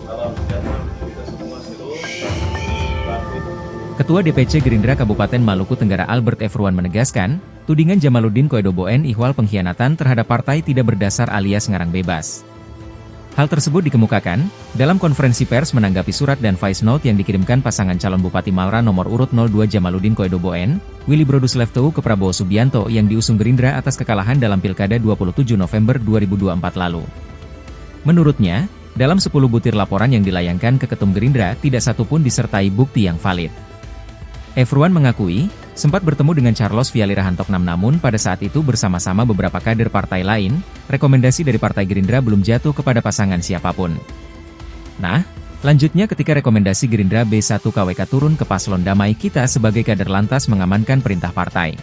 Salam sejahtera untuk kita semua. Ketua DPC Gerindra Kabupaten Maluku Tenggara Albert Efruan menegaskan, tudingan Jamaluddin Koedoboen ihwal pengkhianatan terhadap partai tidak berdasar alias ngarang bebas. Hal tersebut dikemukakan dalam konferensi pers menanggapi surat dan voice note yang dikirimkan pasangan calon Bupati Malra nomor urut 02 Jamaluddin Koedoboen, Willy Brodus Leftewu ke Prabowo Subianto yang diusung Gerindra atas kekalahan dalam Pilkada 27 November 2024 lalu. Menurutnya, dalam 10 butir laporan yang dilayangkan ke Ketum Gerindra tidak satupun disertai bukti yang valid. Efruan mengakui, sempat bertemu dengan Charles Vialira Hantoknam namun pada saat itu bersama-sama beberapa kader partai lain, rekomendasi dari Partai Gerindra belum jatuh kepada pasangan siapapun. Nah, lanjutnya ketika rekomendasi Gerindra B1 KWK turun ke paslon Damai Kita sebagai kader lantas mengamankan perintah partai.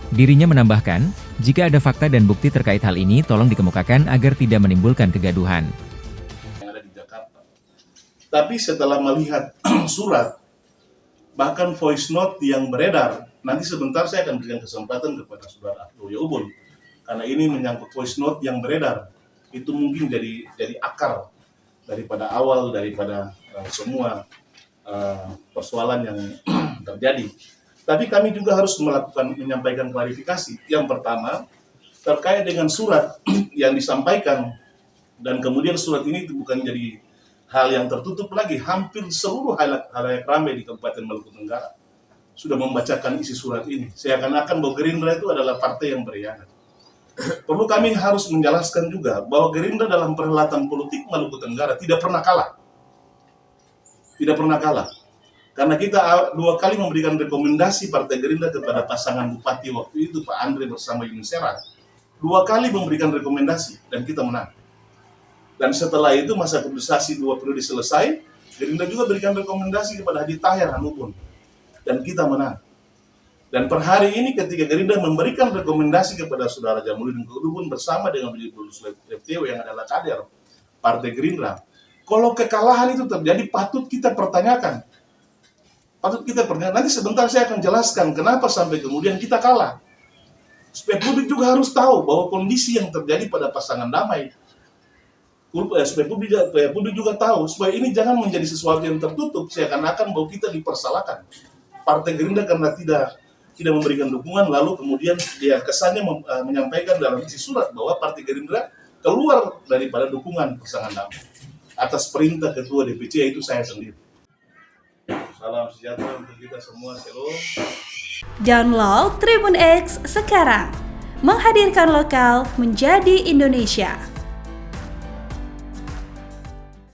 Dirinya menambahkan, jika ada fakta dan bukti terkait hal ini tolong dikemukakan agar tidak menimbulkan kegaduhan. Yang ada di Jakarta. Tapi setelah melihat surat, bahkan voice note yang beredar, nanti sebentar saya akan berikan kesempatan kepada Saudara Abdul Yaubun, karena ini menyangkut voice note yang beredar, itu mungkin jadi akar daripada awal daripada semua persoalan yang terjadi. Tapi kami juga harus menyampaikan klarifikasi. Yang pertama, terkait dengan surat yang disampaikan, dan kemudian surat ini bukan jadi hal yang tertutup lagi, hampir seluruh halayak ramai di Kabupaten Maluku Tenggara sudah membacakan isi surat ini. Seakan-akan bahwa Gerindra itu adalah partai yang berkhianat. Perlu kami harus menjelaskan juga bahwa Gerindra dalam perhelatan politik Maluku Tenggara tidak pernah kalah. Tidak pernah kalah. Karena kita 2 kali memberikan rekomendasi Partai Gerindra kepada pasangan Bupati waktu itu, Pak Andre bersama Yuni Serang. 2 kali memberikan rekomendasi dan kita menang. Dan setelah itu masa kontestasi 2 periode selesai, Gerindra juga berikan rekomendasi kepada Hadi Tahir Hanubun. Dan kita menang. Dan per hari ini ketika Gerindra memberikan rekomendasi kepada Saudara Jamaluddin Koedoboen bersama dengan Willy Brodus Leftewu yang adalah kader Partai Gerindra, kalau kekalahan itu terjadi patut kita pertanyakan. Nanti sebentar saya akan jelaskan kenapa sampai kemudian kita kalah. Supaya publik juga harus tahu bahwa kondisi yang terjadi pada pasangan Damai, supaya publik juga tahu, supaya ini jangan menjadi sesuatu yang tertutup, seakan-akan bahwa kita dipersalahkan. Partai Gerindra karena tidak memberikan dukungan, lalu kemudian dia kesannya menyampaikan dalam isi surat bahwa Partai Gerindra keluar daripada dukungan pasangan Damai atas perintah Ketua DPC, yaitu saya sendiri. Salam sejahtera untuk kita semua. Shalom. Download Tribun X sekarang, menghadirkan lokal menjadi Indonesia.